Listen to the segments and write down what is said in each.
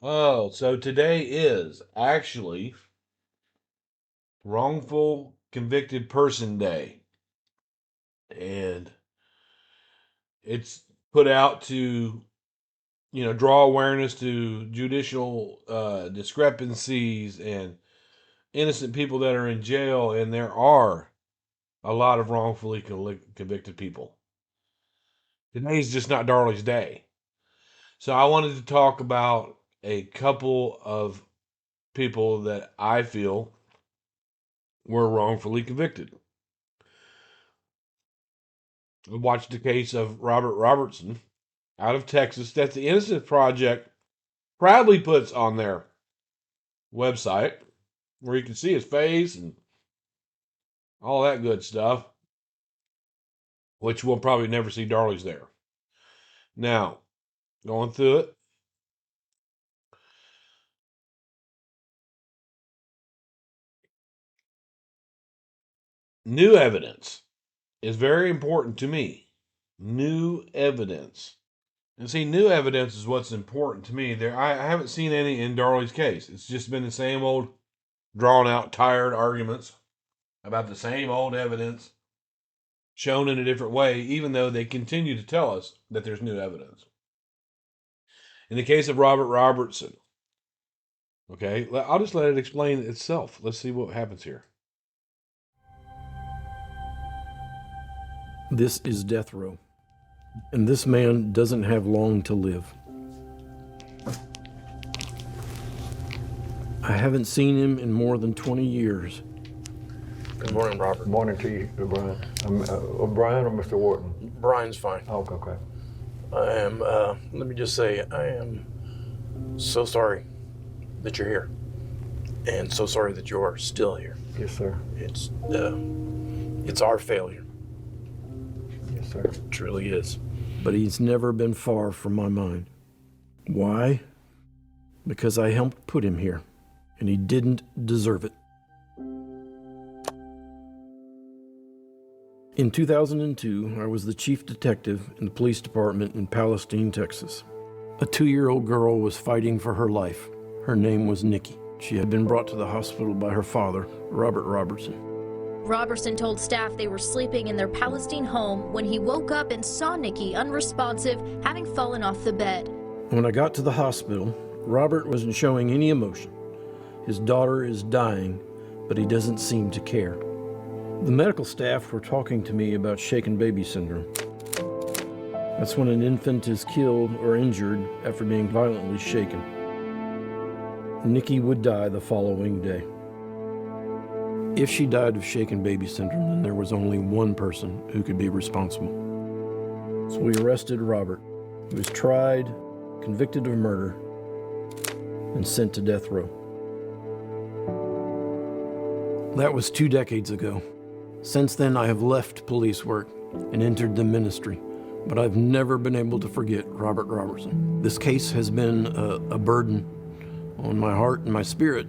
Oh, so today is actually Wrongful Convicted Person Day. And it's put out to, draw awareness to judicial discrepancies and innocent people that are in jail. And there are a lot of wrongfully convicted people. Today's just not Darlie's day. So I wanted to talk about a couple of people that I feel were wrongfully convicted. I watched the case of Robert Robertson out of Texas that the Innocence Project proudly puts on their website, where you can see his face and all that good stuff, which we'll probably never see Darlie's there. Now, going through it, new evidence is very important to me. New evidence. And see, new evidence is what's important to me. I haven't seen any in Darlie's case. It's just been the same old drawn out, tired arguments about the same old evidence shown in a different way, even though they continue to tell us that there's new evidence. In the case of Robert Robertson, okay, I'll just let it explain itself. Let's see what happens here. This is death row, and this man doesn't have long to live. I haven't seen him in more than 20 years. Good morning, Robert. Good morning to you, Brian. Brian or Mr. Wharton? Brian's fine. Oh, okay. I am, let me just say, I am so sorry that you're here. And so sorry that you're still here. Yes, sir. It's our failure. Yes, sir. It truly is. But he's never been far from my mind. Why? Because I helped put him here, and he didn't deserve it. In 2002, I was the chief detective in the police department in Palestine, Texas. A 2-year-old girl was fighting for her life. Her name was Nikki. She had been brought to the hospital by her father, Robert Robertson. Robertson told staff they were sleeping in their Palestine home when he woke up and saw Nikki unresponsive, having fallen off the bed. When I got to the hospital, Robert wasn't showing any emotion. His daughter is dying, but he doesn't seem to care. The medical staff were talking to me about shaken baby syndrome. That's when an infant is killed or injured after being violently shaken. Nikki would die the following day. If she died of shaken baby syndrome, then there was only one person who could be responsible. So we arrested Robert. He was tried, convicted of murder, and sent to death row. That was 2 decades ago. Since then, I have left police work and entered the ministry, but I've never been able to forget Robert Robertson. This case has been a burden on my heart and my spirit.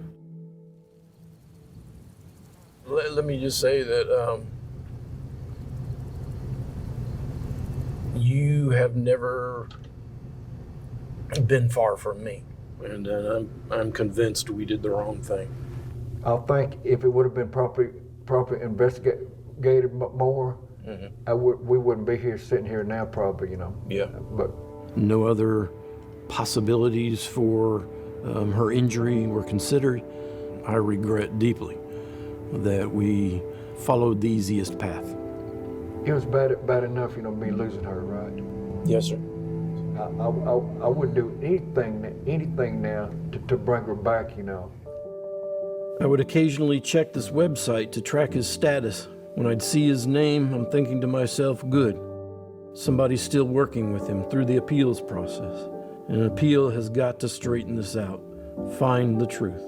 Let me just say that you have never been far from me, and I'm convinced we did the wrong thing. I think if it would have been properly investigated more, we wouldn't be here sitting here now, probably, Yeah. But No other possibilities for her injury were considered. I regret deeply that we followed the easiest path. it was bad enough, me losing her, right? Yes, sir. I wouldn't do anything now to bring her back, I would occasionally check this website to track his status. When I'd see his name, I'm thinking to myself, good. Somebody's still working with him through the appeals process. An appeal has got to straighten this out, find the truth.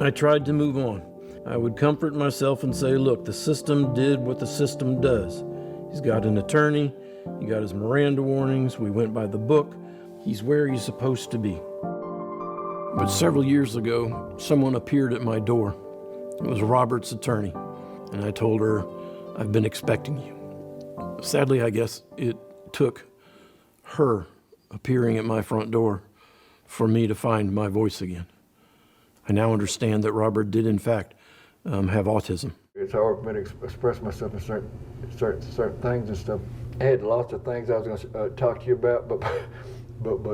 I tried to move on. I would comfort myself and say, look, the system did what the system does. He's got an attorney, he got his Miranda warnings, we went by the book, he's where he's supposed to be. But several years ago, someone appeared at my door. It was Robert's attorney, and I told her, I've been expecting you. Sadly, I guess it took her appearing at my front door for me to find my voice again. I now understand that Robert did, in fact, have autism. It's hard for me to express myself in certain things and stuff. I had lots of things I was going to talk to you about, but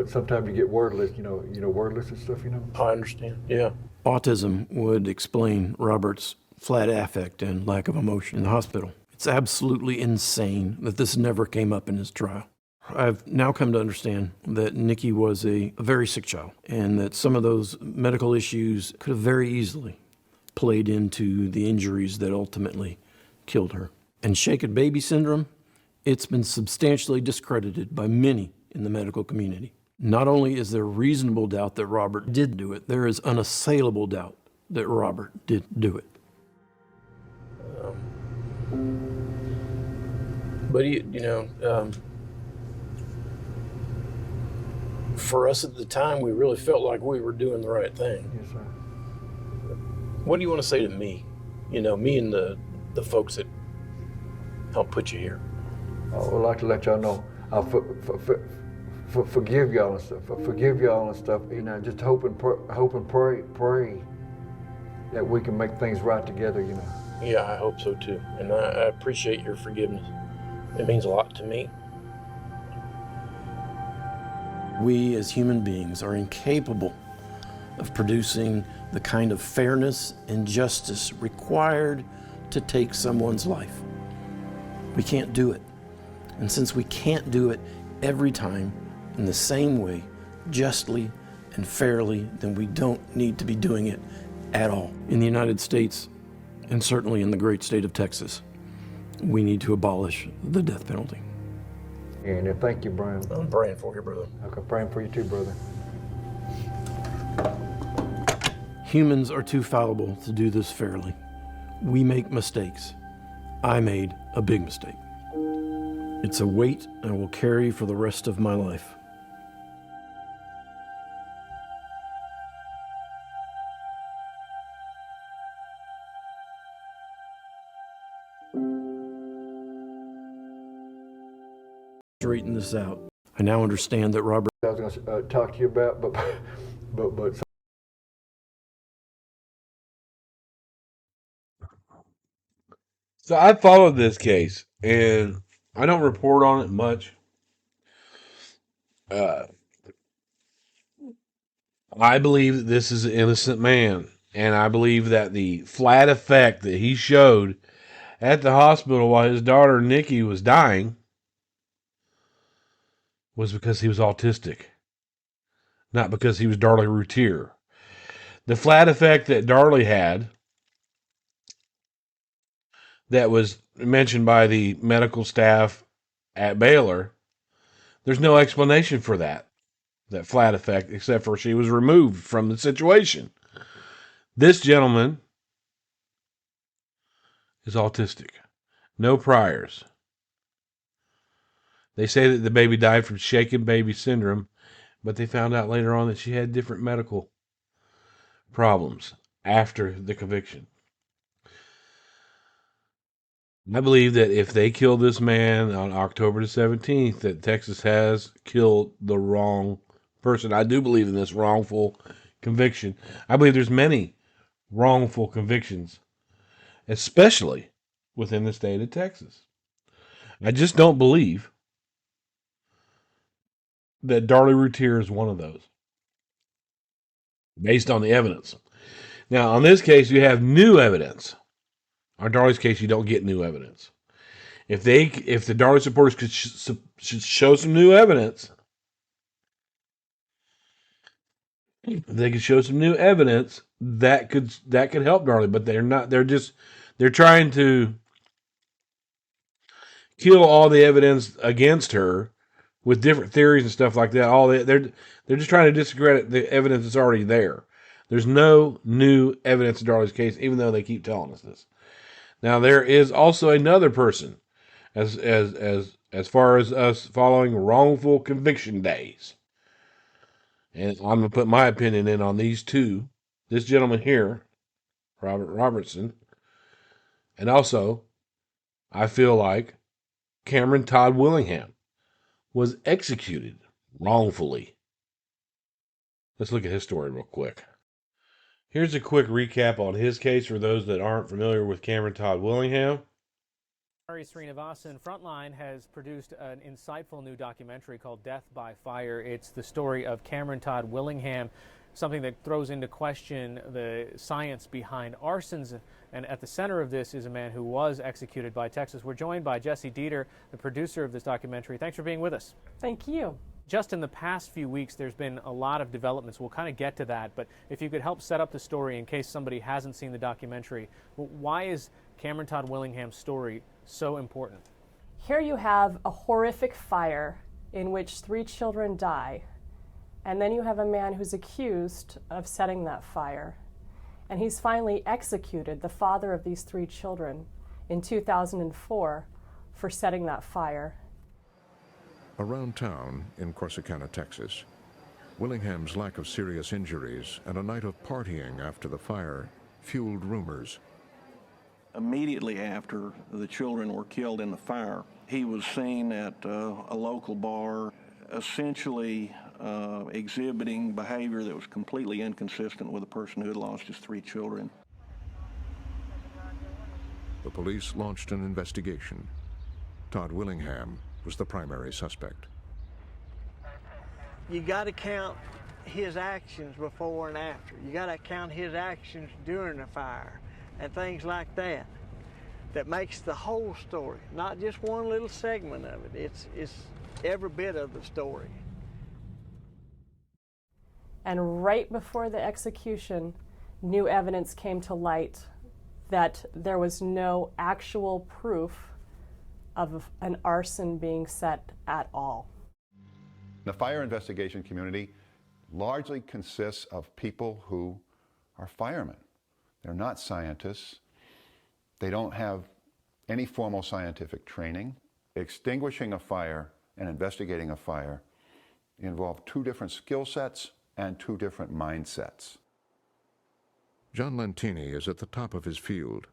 sometimes you get wordless, wordless and stuff, I understand, yeah. Autism would explain Robert's flat affect and lack of emotion in the hospital. It's absolutely insane that this never came up in his trial. I've now come to understand that Nikki was a very sick child, and that some of those medical issues could have very easily played into the injuries that ultimately killed her. And shaken baby syndrome, it's been substantially discredited by many in the medical community. Not only is there reasonable doubt that Robert did do it, there is unassailable doubt that Robert did do it. But for us at the time, we really felt like we were doing the right thing. Yes, sir. What do you want to say to me? Me and the folks that helped put you here. I would like to let y'all know I forgive y'all and stuff. Forgive y'all and stuff. Just hope and pray that we can make things right together. Yeah, I hope so too. And I appreciate your forgiveness. It means a lot to me. We as human beings are incapable of producing the kind of fairness and justice required to take someone's life. We can't do it. And since we can't do it every time in the same way, justly and fairly, then we don't need to be doing it at all. In the United States, and certainly in the great state of Texas, we need to abolish the death penalty. And thank you, Brian. I'm praying for you, brother. Okay, praying for you too, brother. Humans are too fallible to do this fairly. We make mistakes. I made a big mistake. It's a weight I will carry for the rest of my life. Straighten this out. I now understand that Robert. I was going to talk to you about, but. So I followed this case, and I don't report on it much. I believe that this is an innocent man, and I believe that the flat effect that he showed at the hospital while his daughter Nikki was dying was because he was autistic, not because he was Darlie Routier. The flat effect that Darlie had, that was mentioned by the medical staff at Baylor, there's no explanation for that flat effect, except for she was removed from the situation. This gentleman is autistic. No priors. They say that the baby died from shaken baby syndrome, but they found out later on that she had different medical problems after the conviction. I believe that if they kill this man on October the 17th, that Texas has killed the wrong person. I do believe in this wrongful conviction. I believe there's many wrongful convictions, especially within the state of Texas. I just don't believe that Darlie Routier is one of those, based on the evidence. Now, on this case, you have new evidence. On Darlie's case, you don't get new evidence. If the Darlie supporters could show some new evidence, they could show some new evidence that could help Darlie, but they're not. They're trying to kill all the evidence against her with different theories and stuff like that. They're just trying to discredit the evidence that's already there. There's no new evidence in Darlie's case, even though they keep telling us this. Now, there is also another person, as far as us following wrongful conviction days. And I'm going to put my opinion in on these two. This gentleman here, Robertson. And also, I feel like Cameron Todd Willingham was executed wrongfully. Let's look at his story real quick. Here's a quick recap on his case for those that aren't familiar with Cameron Todd Willingham. Srinivasan Frontline has produced an insightful new documentary called Death by Fire. It's the story of Cameron Todd Willingham, something that throws into question the science behind arsons. And at the center of this is a man who was executed by Texas. We're joined by Jesse Dieter, the producer of this documentary. Thanks for being with us. Thank you. Just in the past few weeks, there's been a lot of developments. We'll kind of get to that, but if you could help set up the story in case somebody hasn't seen the documentary, why is Cameron Todd Willingham's story so important? Here you have a horrific fire in which 3 children die, and then you have a man who's accused of setting that fire, and he's finally executed, the father of these 3 children, in 2004 for setting that fire. Around town in Corsicana, Texas, Willingham's lack of serious injuries and a night of partying after the fire fueled rumors. Immediately after the children were killed in the fire, he was seen at a local bar, essentially exhibiting behavior that was completely inconsistent with a person who had lost his 3 children. The police launched an investigation. Todd Willingham was the primary suspect. You got to count his actions before and after. You got to count his actions during the fire and things like that. That makes the whole story, not just one little segment of it. It's every bit of the story. And right before the execution, new evidence came to light that there was no actual proof of an arson being set at all. The fire investigation community largely consists of people who are firemen. They're not scientists. They don't have any formal scientific training. Extinguishing a fire and investigating a fire involve 2 different skill sets and 2 different mindsets. John Lentini is at the top of his field,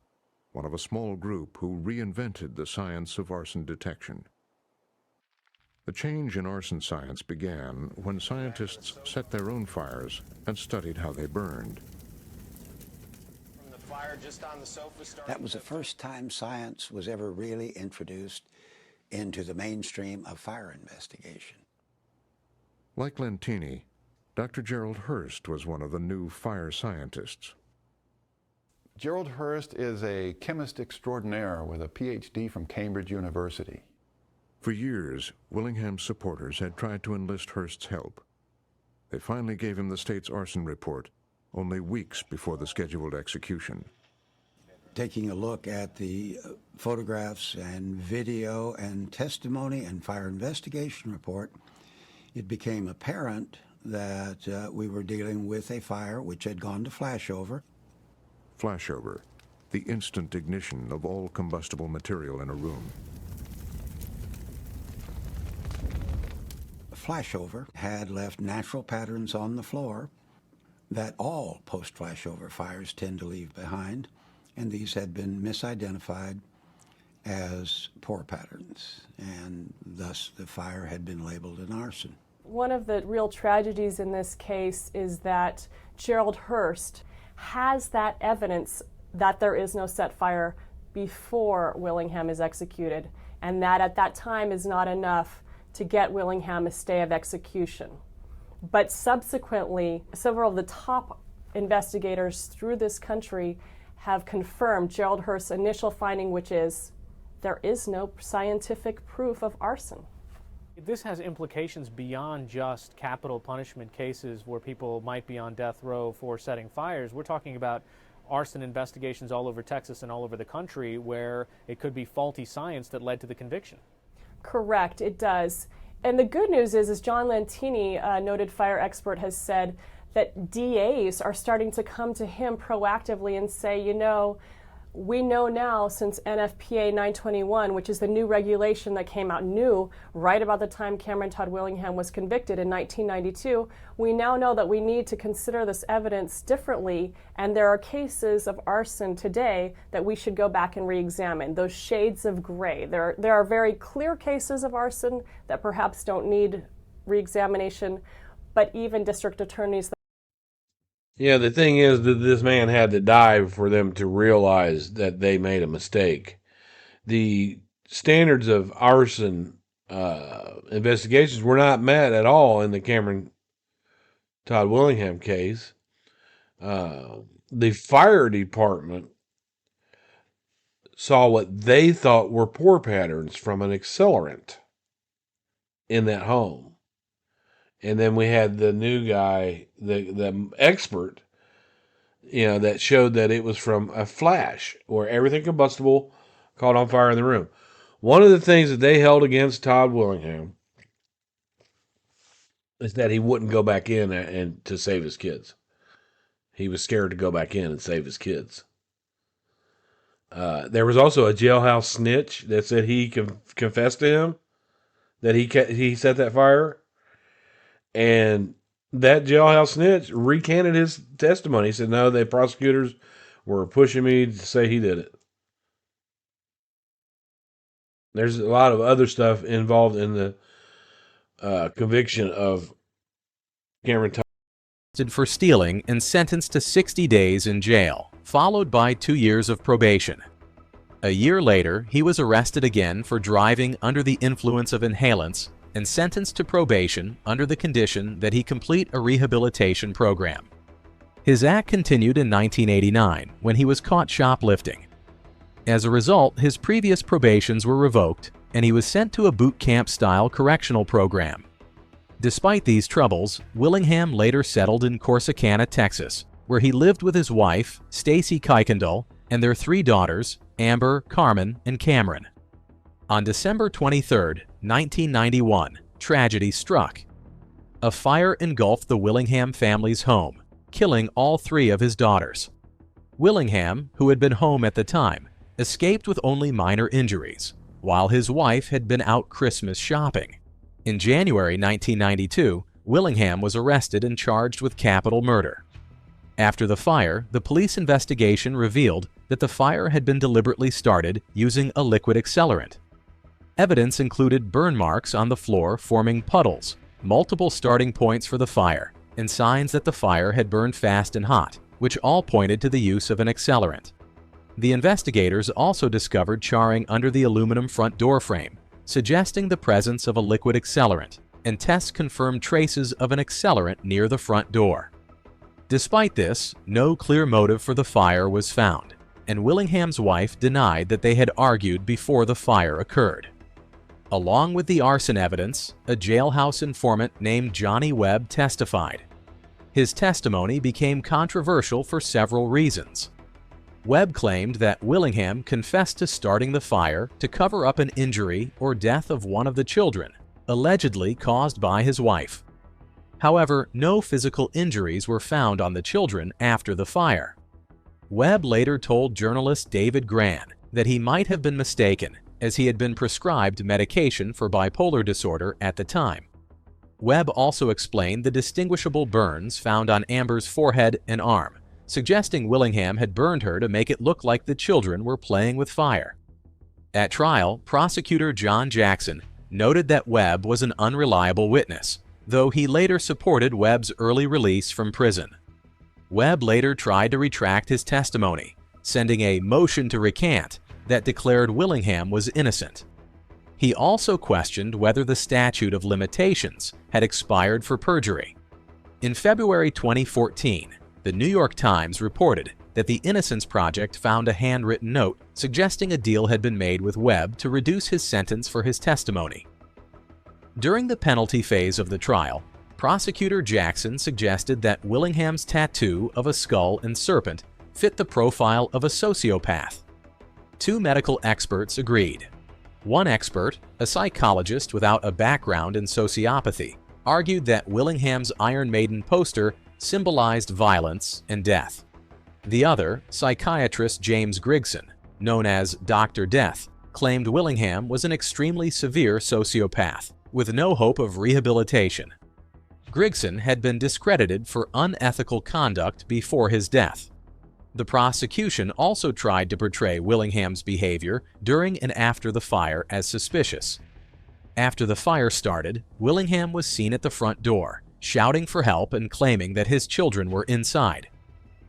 one of a small group who reinvented the science of arson detection. The change in arson science began when scientists set their own fires and studied how they burned. That was the first time science was ever really introduced into the mainstream of fire investigation. Like Lentini, Dr. Gerald Hurst was one of the new fire scientists. Gerald Hurst is a chemist extraordinaire with a PhD from Cambridge University. For years, Willingham's supporters had tried to enlist Hurst's help. They finally gave him the state's arson report only weeks before the scheduled execution. Taking a look at the photographs and video and testimony and fire investigation report, it became apparent that we were dealing with a fire which had gone to flashover. Flashover, the instant ignition of all combustible material in a room. Flashover had left natural patterns on the floor that all post-flashover fires tend to leave behind, and these had been misidentified as pour patterns, and thus the fire had been labeled an arson. One of the real tragedies in this case is that Gerald Hurst has that evidence that there is no set fire before Willingham is executed, and that at that time is not enough to get Willingham a stay of execution. But subsequently, several of the top investigators through this country have confirmed Gerald Hurst's initial finding, which is there is no scientific proof of arson. This has implications beyond just capital punishment cases where people might be on death row for setting fires. We're talking about arson investigations all over Texas and all over the country where it could be faulty science that led to the conviction. Correct, it does. And the good news is, as John Lentini, a noted fire expert, has said, that DAs are starting to come to him proactively and say, you know, we know now since NFPA 921, which is the new regulation that came out new right about the time Cameron Todd Willingham was convicted in 1992, we now know that we need to consider this evidence differently, and there are cases of arson today that we should go back and re-examine, those shades of gray. There are very clear cases of arson that perhaps don't need re-examination, but even district attorneys Yeah, the thing is that this man had to die for them to realize that they made a mistake. The standards of arson investigations were not met at all in the Cameron Todd Willingham case. The fire department saw what they thought were pour patterns from an accelerant in that home. And then we had the new guy, the expert, that showed that it was from a flash where everything combustible caught on fire in the room. One of the things that they held against Todd Willingham is that he wouldn't go back in and to save his kids. He was scared to go back in and save his kids. There was also a jailhouse snitch that said he confessed to him that he set that fire. And that jailhouse snitch recanted his testimony. He said, no, the prosecutors were pushing me to say he did it. There's a lot of other stuff involved in the conviction of Cameron Todd. For stealing and sentenced to 60 days in jail, followed by 2 years of probation. A year later, he was arrested again for driving under the influence of inhalants and sentenced to probation under the condition that he complete a rehabilitation program. His act continued in 1989 when he was caught shoplifting. As a result, his previous probations were revoked and he was sent to a boot camp-style correctional program. Despite these troubles, Willingham later settled in Corsicana, Texas, where he lived with his wife, Stacy Kuykendall, and their 3 daughters, Amber, Carmen, and Cameron. On December 23, 1991, tragedy struck. A fire engulfed the Willingham family's home, killing all 3 of his daughters. Willingham, who had been home at the time, escaped with only minor injuries, while his wife had been out Christmas shopping. In January 1992, Willingham was arrested and charged with capital murder. After the fire, the police investigation revealed that the fire had been deliberately started using a liquid accelerant. Evidence included burn marks on the floor forming puddles, multiple starting points for the fire, and signs that the fire had burned fast and hot, which all pointed to the use of an accelerant. The investigators also discovered charring under the aluminum front door frame, suggesting the presence of a liquid accelerant, and tests confirmed traces of an accelerant near the front door. Despite this, no clear motive for the fire was found, and Willingham's wife denied that they had argued before the fire occurred. Along with the arson evidence, a jailhouse informant named Johnny Webb testified. His testimony became controversial for several reasons. Webb claimed that Willingham confessed to starting the fire to cover up an injury or death of one of the children, allegedly caused by his wife. However, no physical injuries were found on the children after the fire. Webb later told journalist David Gran that he might have been mistaken, as he had been prescribed medication for bipolar disorder at the time. Webb also explained the distinguishable burns found on Amber's forehead and arm, suggesting Willingham had burned her to make it look like the children were playing with fire. At trial, prosecutor John Jackson noted that Webb was an unreliable witness, though he later supported Webb's early release from prison. Webb later tried to retract his testimony, sending a motion to recant that declared Willingham was innocent. He also questioned whether the statute of limitations had expired for perjury. In February 2014, the New York Times reported that the Innocence Project found a handwritten note suggesting a deal had been made with Webb to reduce his sentence for his testimony. During the penalty phase of the trial, prosecutor Jackson suggested that Willingham's tattoo of a skull and serpent fit the profile of a sociopath. 2 medical experts agreed. One expert, a psychologist without a background in sociopathy, argued that Willingham's Iron Maiden poster symbolized violence and death. The other, psychiatrist James Grigson, known as Dr. Death, claimed Willingham was an extremely severe sociopath with no hope of rehabilitation. Grigson had been discredited for unethical conduct before his death. The prosecution also tried to portray Willingham's behavior during and after the fire as suspicious. After the fire started, Willingham was seen at the front door, shouting for help and claiming that his children were inside.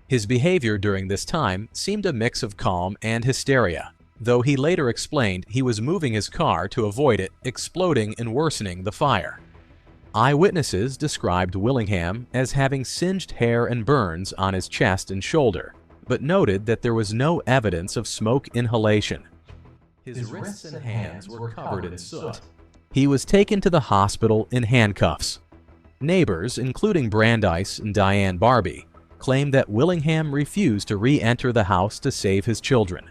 His behavior during this time seemed a mix of calm and hysteria, though he later explained he was moving his car to avoid it exploding and worsening the fire. Eyewitnesses described Willingham as having singed hair and burns on his chest and shoulder, but noted that there was no evidence of smoke inhalation. His wrists and hands were covered in soot. He was taken to the hospital in handcuffs. Neighbors, including Brandeis and Diane Barbie, claimed that Willingham refused to re-enter the house to save his children.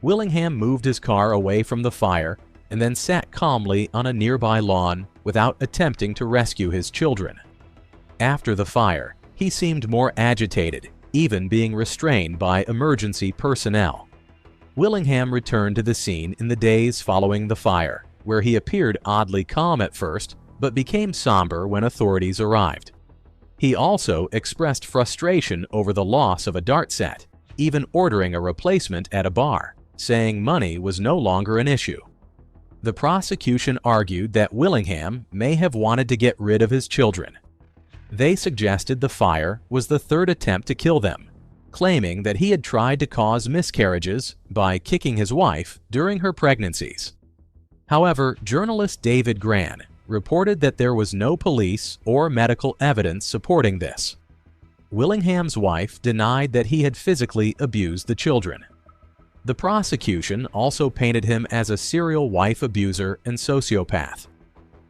Willingham moved his car away from the fire and then sat calmly on a nearby lawn without attempting to rescue his children. After the fire, he seemed more agitated, even being restrained by emergency personnel. Willingham returned to the scene in the days following the fire, where he appeared oddly calm at first, but became somber when authorities arrived. He also expressed frustration over the loss of a dart set, even ordering a replacement at a bar, saying money was no longer an issue. The prosecution argued that Willingham may have wanted to get rid of his children. They suggested the fire was the third attempt to kill them, claiming that he had tried to cause miscarriages by kicking his wife during her pregnancies. However, journalist David Gran reported that there was no police or medical evidence supporting this. Willingham's wife denied that he had physically abused the children. The prosecution also painted him as a serial wife abuser and sociopath.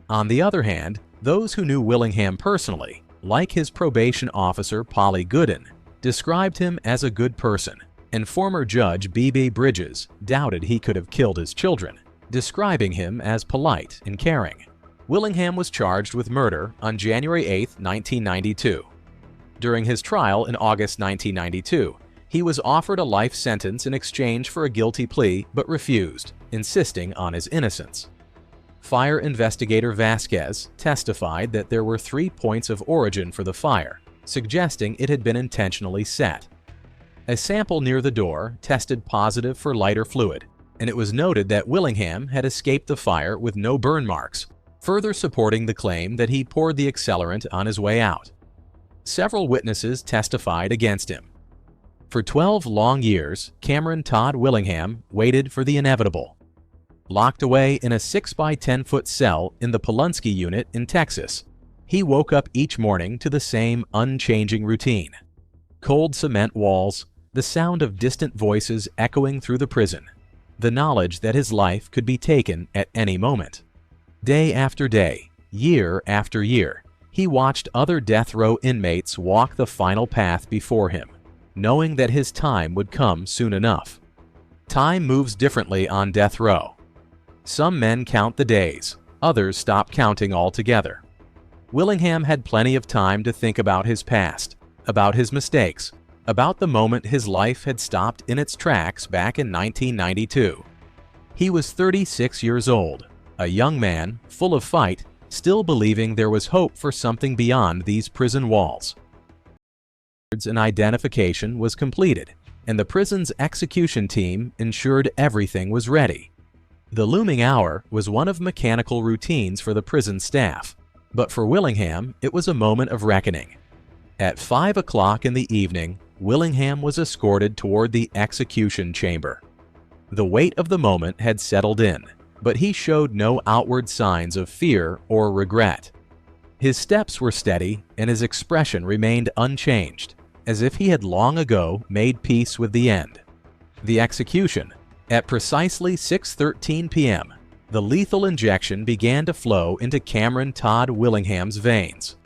On the other hand, those who knew Willingham personally, like his probation officer Polly Gooden, described him as a good person, and former judge B.B. Bridges doubted he could have killed his children, describing him as polite and caring. Willingham was charged with murder on January 8, 1992. During his trial in August 1992, he was offered a life sentence in exchange for a guilty plea but refused, insisting on his innocence. Fire investigator Vasquez testified that there were 3 points of origin for the fire, suggesting it had been intentionally set. A sample near the door tested positive for lighter fluid, and it was noted that Willingham had escaped the fire with no burn marks, further supporting the claim that he poured the accelerant on his way out. Several witnesses testified against him. For 12 long years, Cameron Todd Willingham waited for the inevitable. Locked away in a 6-by-10-foot cell in the Polunsky unit in Texas, he woke up each morning to the same unchanging routine. Cold cement walls, the sound of distant voices echoing through the prison, the knowledge that his life could be taken at any moment. Day after day, year after year, he watched other death row inmates walk the final path before him, knowing that his time would come soon enough. Time moves differently on death row. Some men count the days, others stop counting altogether. Willingham had plenty of time to think about his past, about his mistakes, about the moment his life had stopped in its tracks back in 1992. He was 36 years old, a young man, full of fight, still believing there was hope for something beyond these prison walls. An identification was completed, and the prison's execution team ensured everything was ready. The looming hour was one of mechanical routines for the prison staff, but for Willingham, it was a moment of reckoning. At 5 o'clock in the evening, Willingham was escorted toward the execution chamber. The weight of the moment had settled in, but he showed no outward signs of fear or regret. His steps were steady, and his expression remained unchanged, as if he had long ago made peace with the end. The execution. At precisely 6:13 p.m., the lethal injection began to flow into Cameron Todd Willingham's veins.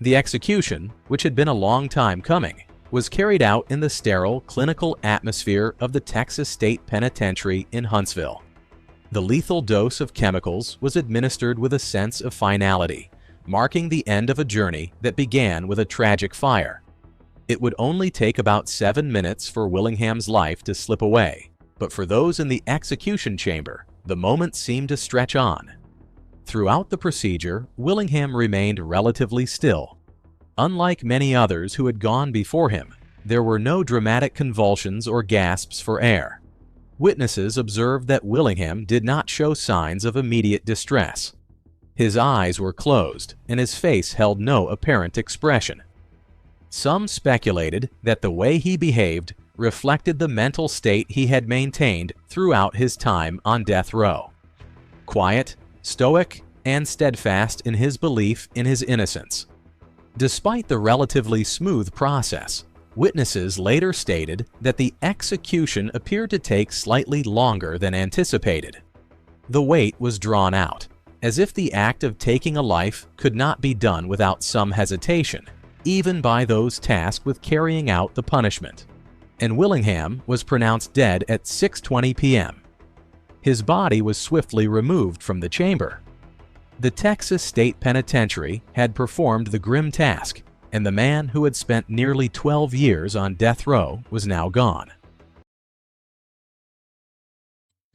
The execution, which had been a long time coming, was carried out in the sterile, clinical atmosphere of the Texas State Penitentiary in Huntsville. The lethal dose of chemicals was administered with a sense of finality, marking the end of a journey that began with a tragic fire. It would only take about 7 minutes for Willingham's life to slip away, but for those in the execution chamber, the moment seemed to stretch on. Throughout the procedure, Willingham remained relatively still. Unlike many others who had gone before him, there were no dramatic convulsions or gasps for air. Witnesses observed that Willingham did not show signs of immediate distress. His eyes were closed, and his face held no apparent expression. Some speculated that the way he behaved reflected the mental state he had maintained throughout his time on death row. Quiet, stoic, and steadfast in his belief in his innocence. Despite the relatively smooth process, witnesses later stated that the execution appeared to take slightly longer than anticipated. The wait was drawn out, as if the act of taking a life could not be done without some hesitation, even by those tasked with carrying out the punishment. And Willingham was pronounced dead at 6:20 p.m. His body was swiftly removed from the chamber. The Texas State Penitentiary had performed the grim task, and the man who had spent nearly 12 years on death row was now gone.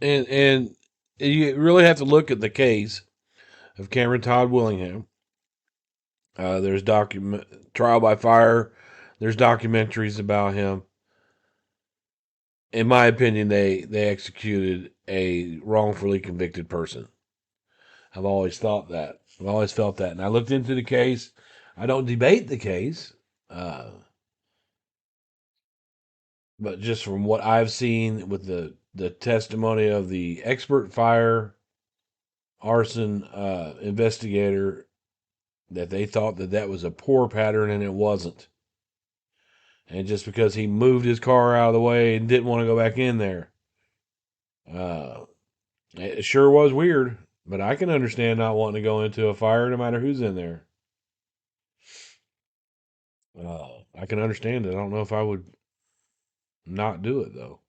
And you really have to look at the case of Cameron Todd Willingham. There's trial by fire. There's documentaries about him. In my opinion, they executed a wrongfully convicted person. I've always thought that. I've always felt that. And I looked into the case. I don't debate the case. But just from what I've seen with the testimony of the expert fire arson investigator, that they thought that was a poor pattern, and it wasn't. And just because he moved his car out of the way and didn't want to go back in there, it sure was weird. But I can understand not wanting to go into a fire no matter who's in there. I can understand it. I don't know if I would not do it, though.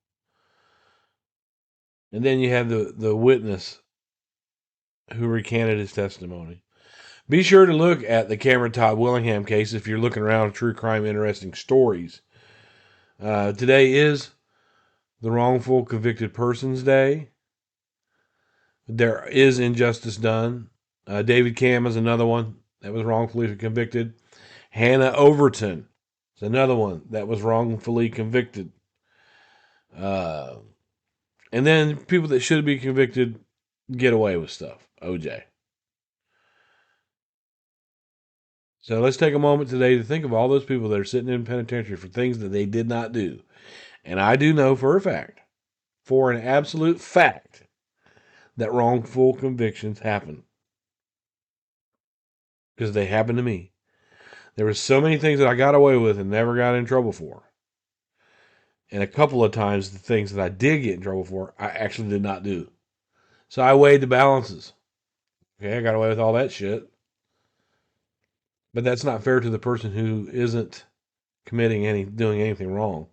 And then you have the witness who recanted his testimony. Be sure to look at the Cameron Todd Willingham case if you're looking around true crime interesting stories. Today is the Wrongful Convicted Persons Day. There is injustice done. David Cam is another one that was wrongfully convicted. Hannah Overton is another one that was wrongfully convicted. And then people that should be convicted get away with stuff. OJ. So let's take a moment today to think of all those people that are sitting in penitentiary for things that they did not do. And I do know for a fact, for an absolute fact, that wrongful convictions happen. Because they happened to me. There were so many things that I got away with and never got in trouble for. And a couple of times the things that I did get in trouble for, I actually did not do. So I weighed the balances. Okay, I got away with all that shit. But that's not fair to the person who isn't doing anything wrong.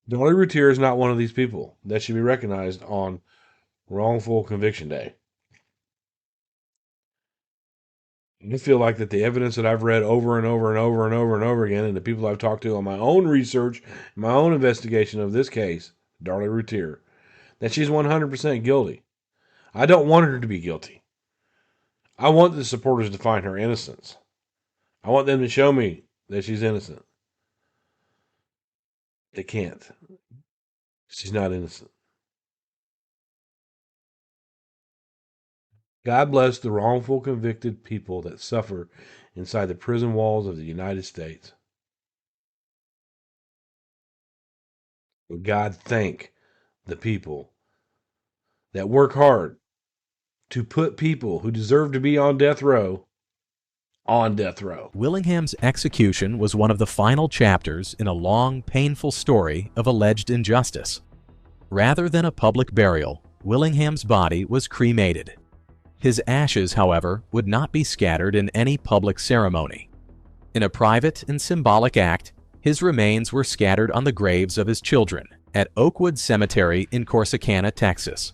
Darlie Routier is not one of these people that should be recognized on Wrongful Conviction Day. I feel like that the evidence that I've read over and over and over and over and over again, and the people I've talked to on my own research, my own investigation of this case, Darlie Routier, that she's 100% guilty. I don't want her to be guilty. I want the supporters to find her innocence. I want them to show me that she's innocent. They can't. She's not innocent. God bless the wrongful convicted people that suffer inside the prison walls of the United States. But God thank the people that work hard to put people who deserve to be on death row on death row. Willingham's execution was one of the final chapters in a long, painful story of alleged injustice. Rather than a public burial, Willingham's body was cremated. His ashes, however, would not be scattered in any public ceremony. In a private and symbolic act, his remains were scattered on the graves of his children at Oakwood Cemetery in Corsicana, Texas.